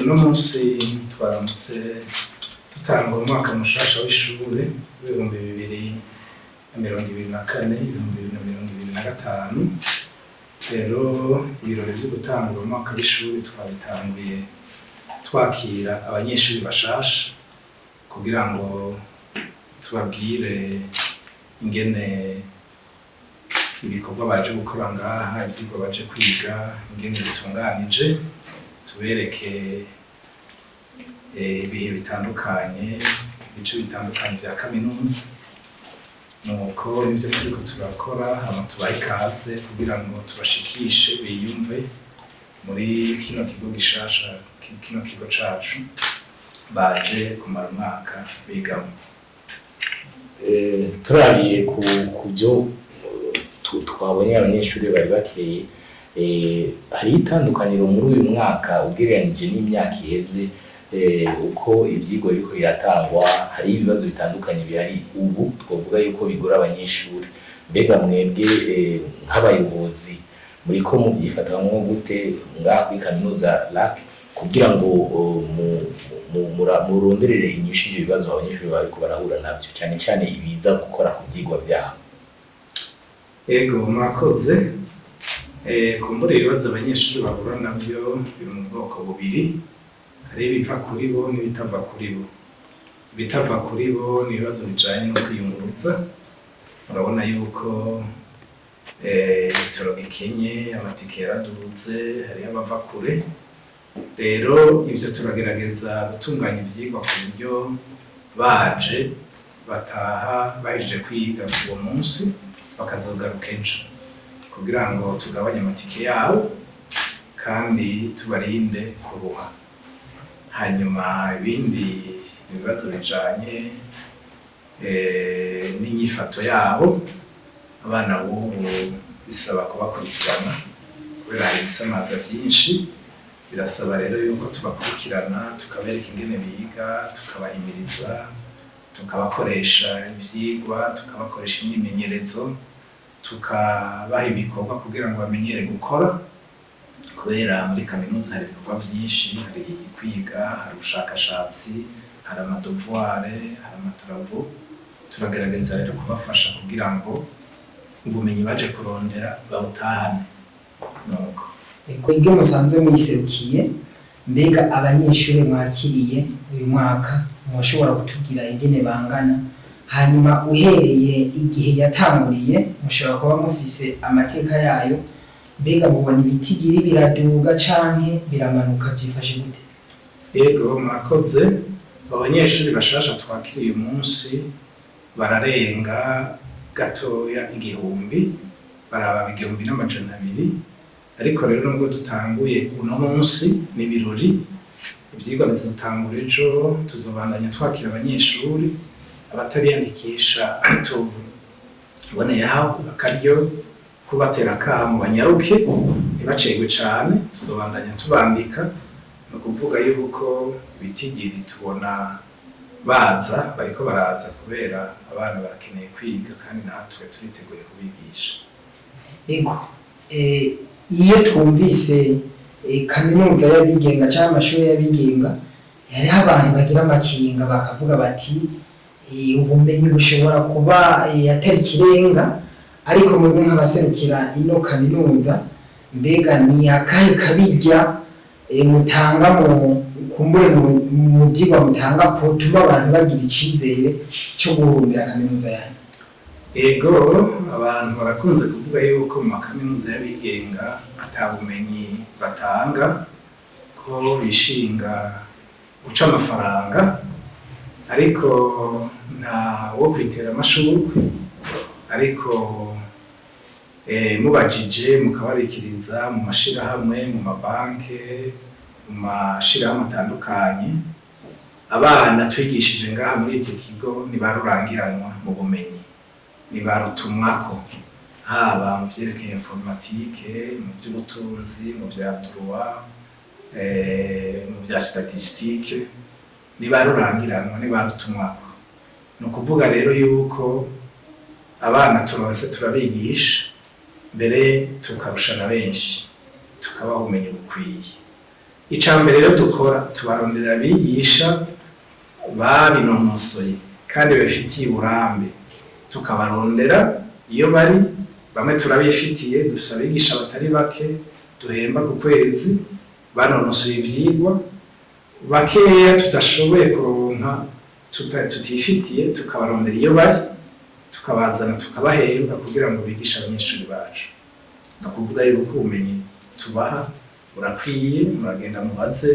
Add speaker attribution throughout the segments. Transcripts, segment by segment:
Speaker 1: Uno munsi twaramutse dutanga umwaka mushasha w'ishure w'ibihumbi 2024 2025. Rero ibirori vyo gutanga umwaka w'ishure twabitanguye twakira abanyeshuri bashasha kugira ngo tubabwire ingene ibikorwa baje gukora ngaha, ivyigwa baje kwiga ingene bitunganije, tubereke ibihe bitandukanye, ibice bitandukanye vya kaminuza. Nuko nivyo turiko turakora, hama tubahe ikaze kugira ngo tubashikishe biyumve muri kino kigo gishasha, kino kigo cacu baje kumara umwaka bigamo.
Speaker 2: Turabiye ku byo twabonye abanyeshuri bari bakeye, hari itandukaniro muri uyu mwaka ugereranije n'imyaka iheze, uko ivyigwa biriko biratangwa, hari ibibazo bitandukanye bihari ubu twavuga yuko bigora abanyeshuri. Mbega mwebwe nk'abayobozi muriko muvyifatamwo gute ngaha kuri kaminuza LAC kugira ngo muronderere inyishu y'ivyo bibazo abanyeshuri bariko barahura navyo, cyane cyane ibiza gukora ku vyigwa vyabo?
Speaker 1: Ego mwakoze. Kumbura ibibazo abanyeshuri bahura navyo biri mu bwoko bubiri, hari ibipfa kuri bo n'ibitava kuri bo. Ibitava kuri bo ni ibibazo bijanye no kwiyunguruza. Urabona yuko ibitoro gikenye, amatike yaraduze, hariho abava kure. Rero ivyo turagerageza gutunganya ivyigwa ku buryo baje bataha bahejeje kwiga uwo munsi bakazogaruka ejo, kugira ngo tugabanye amatike yabo kandi tubarinde kuruha. Hanyuma ibindi ibibazo bijanye n'inyifato yabo, abana b'ubu bisaba kubakurikirana kubera hari ibisamaza vyinshi. Birasaba rero yuko tubakurikirana, tukabereka ingene biga, tukabahimiriza, tukabakoresha ivyigwa, tukabakoresha imyimenyerezo, tukabaha ibikorwa kugira ngo bamenyere gukora. Kubera muri kaminuza hari ibikorwa vyinshi, hari kwiga, hari ubushakashatsi, hari amadevuare, hari amatravo. Turagerageza rero kubafasha kugira ngo ubumenyi baje kurondera babutahane. Nuko
Speaker 3: kwige musanze muyiserukiye, mbega abanyeshuri mwakiriye uyu mwaka mushobora kutubwira ingene bangana, hanyuma uhereye igihe yatanguriye mushobora kuba mufise amateka yayo, mbega mubona ibitigiri biraduga canke biramanuka, vyifashe gute?
Speaker 1: Yego mwakoze. Abanyeshuri bashasha twakiriye uyu munsi bararenga gatoya 1000, baraba 1200. Ariko rero nubwo dutanguye uno munsi n'ibirori, ivyigwa bizotangura ejo, tuzobandanya twakira abanyeshuri. Abatariyandikisha tuboneyeho akaryo kubatera akamu banyaruke, ntibacegwe cane, tuzobandanya tubandika. Ni ukuvuga yuko ibitigiri tubona baza, bariko baraza kubera abana barakeneye kwiga kandi natwe turiteguye kubigisha.
Speaker 3: Ego iyo twumvise kaminuza y'abigenga cyangwa amashuri y'abigenga, hariho abantu bagira amakinga bakavuga bati ubumenyi bushobora kuba atari ikirenga. Ariko mwebwe nk'abaserukira ino kaminuza, mbega ni akahe kabirya mutanga mu vyigwa mutanga kutuma abantu bagira icizere cyo guhurumbira kaminuza yanyu?
Speaker 1: Ego abantu barakunze kuvuga yuko mu makaminuza y'abigenga ata bumenyi batanga, ko bishinga guca amafaranga, ariko nta wo kwitera amashurwe. Ariko mubajije mukabarikiriza mu mashirahamwe, mu mabanke, mu mashirahamwe atandukanye, abana twigishije ngaha muri iki kigo nibarurangiranwa mu bumenyi, nibarutumwako, haba mu vyerekeye informatike, mu vy'ubutunzi, mu vya droit, mu vya statistique, nibarurangiranwa, nibarutumwako. Ni ukuvuga rero yuko abana turonse turabigisha, mbere tukarushana benshi tukabaha ubumenyi bukwiye. Icambere rero dukora tubarondera abigisha babinonosoye kandi bafitiye uburambe, tukabarondera iyo bari, bamwe turabifitiye, dufise abigisha batari bake duhemba ku kwezi banonosoye ivyigwa, bakeya tudashoboye kuronka tutifitiye tukabarondera iyo bari tukabazana tukabahemba kugira ngo bigishe abanyeshuri bacu. No kuvuga yuko ubumenyi tubaha burakwiye, muragenda mubaze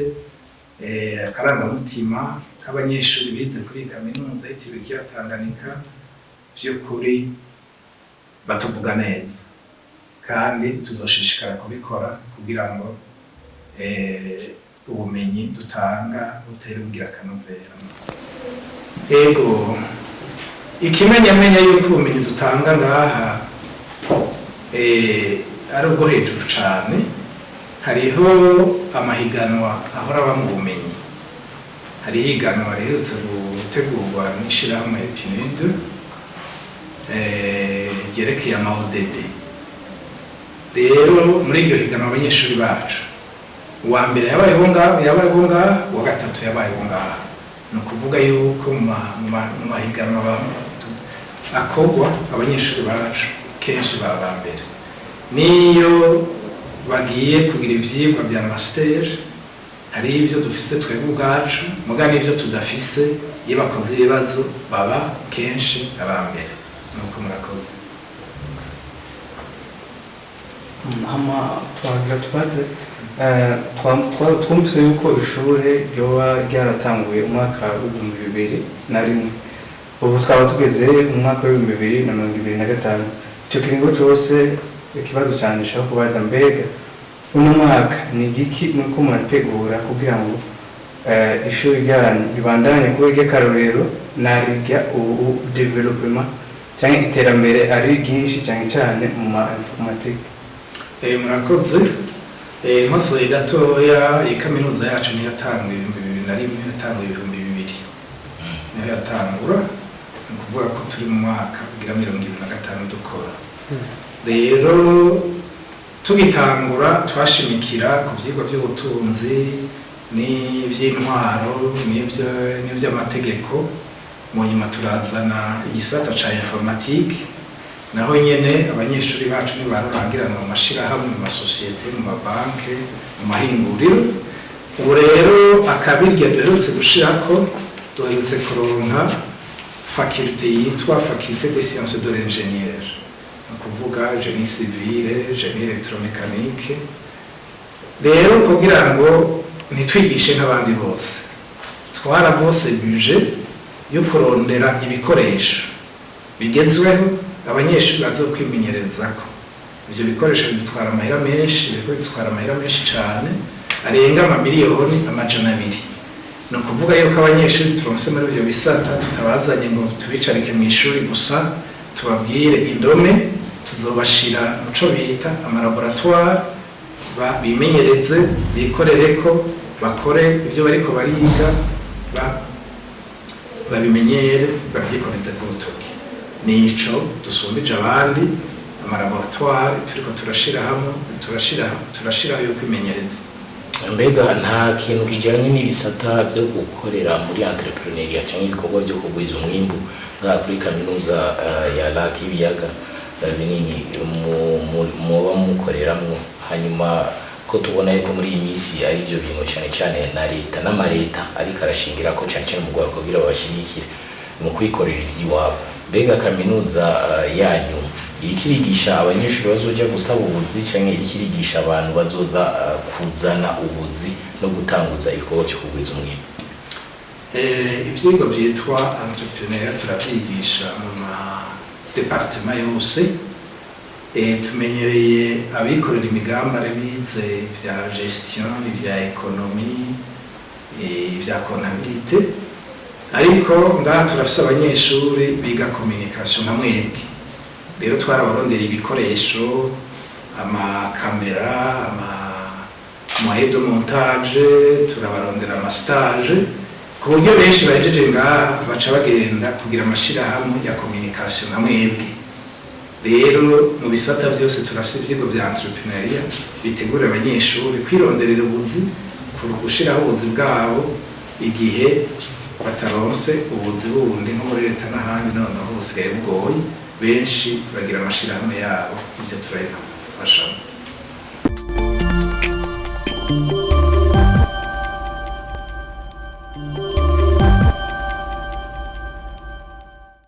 Speaker 1: akarangamutima k'abanyeshuri bize kuri kaminuza y'Itiriwe Ikiyaga Tanganyika, vy'ukuri batuvuga neza kandi tuzoshishikara kubikora kugira ngo ubumenyi dutanga butere bugira akanovera. Ego ikimenyamenya yuko ubumenyi dutanga ngaha ari ubwo hejuru cane. Hariho amahiganwa ahora aba mu bumenyi. Hari higanwa riherutse gutegurwa n'ishirahamwe PNUD ryerekeye ama-ODD. Rero muri iryo higanwa abanyeshuri bacu uwa mbere yabayeho ngaha, uwa gatatu yabayeho ngaha. Ni ukuvuga yuko mu mahiganwa akorwa abanyeshuri bacu kenshi baba mbere. Niyo bagiye kugira ivyigwa vya master, hari ibyo dufise twebwe ubwacu, muga n'ibyo tudafise, iyo bakoze ibibazo baba kenshi abambere. Nuko murakoze.
Speaker 4: Twagira tubaze twumvise yuko ishure ryoba ryaratanguye umwaka w'2001, ubu twaba tugeze mu mwaka w'2025. Ico kiringo cose ikibazo cyane nshaka kubaza, mbega uno mwaka ni igiki muriko murategura kugira ngo ishuri ryanyu ribandanye kuba iry'akarorero narirya ubu development cyangwa iterambere ari ryinshi cyane mu informatique?
Speaker 1: Murakoze. Nkosoye gatoya, iyi kaminuza yacu niyo yatanguye 2001, yatanguye 2000 niyo yatangura. Ni ukuvuga ko turi mu mwaka ugira 25 dukora. Rero tugitangura twashimikira ku vyigwa by'ubutunzi n'ivy'intwaro n'ivy'amategeko, mu nyuma turazana igisata ca informatique, naho nyene abanyeshuri bacu nibarurangirana mu mashirahamwe, mu masosiyete, mu mabanke, mu mahinguriro. Ubu rero akabirya duherutse gushirako, duherutse kuronka faculté yitwa Faculté des Sciences de l'Ingénieur, kuvuga génie civile, génie électromécanique. Rero kugira ngo nitwigishe nk'abandi bose, twaravose budget yo kurondera ibikoresho bigezweho abanyeshuri bazokwimenyerezako. Ivyo bikoresho bitwara amahera menshi, bitwara amahera menshi cane, arenga amamiliyoni 200. No kuvuga yuko abanyeshuri turonse muri ivyo bisata tutabazanye ngo tubicarike mu ishuri gusa, tubabwire indome, tuzobashira muco bita amalaboratoire, bimenyereze, bikorereko, bakore ivyo bariko bariga, babimenyere, babyikoreze ku rutoki. Nico dusumbije abandi amalaboratoire turiko turashira hamwe, turashira yo kwimenyereza.
Speaker 2: Mbega nta kintu kijanye n'ibisata byo gukorera muri entrepreneuria cyangwa ibikorwa byo kugwiza umwimbu kuri kaminuza ya Laki Ibiyaga Binini muba mukoreramwo? Hanyuma ko tubona yuko muri iyi minsi ari byo bintu cyane cyane na leta n'amareta ariko arashingira ko cyane cyane mu rwego kugira babashigikire mu kwikorera ivy'iwabo. Mbega kaminuza yanyu irikirigisha abanyeshuri bazoja gusaba ubuzi cyangwa irikirigisha abantu bazoza kuzana ubuzi no gutanguza ibikorwa cyo kugwiza umwimbu?
Speaker 1: Ivyigwa byitwa entrepreneur turabyigisha mu departement yose. Tumenyereye abikorera imigambi bize vya gestion, vya economie, vya comptabilité, ariko ngaha turafise abanyeshuri biga communication nka mwebwe. Rero twarabarondera ibikoresho, amakamera, moyen de montage, turabarondera amastage, ku buryo benshi bahejeje ngaha baca bagenda kugira amashirahamwe ya communication nka mwebwe. rero mu bisata byose turafite ibyigwa bya entrepreneuria bitegurira abanyeshuri kwironderera ubuzi, gushiraho ubuzi bwabo igihe bataronse ubuzi bundi nko muri leta n'ahandi noneho busigaye bugoye, benshi bagira amashirahamwe yabo, ibyo turabifashamo.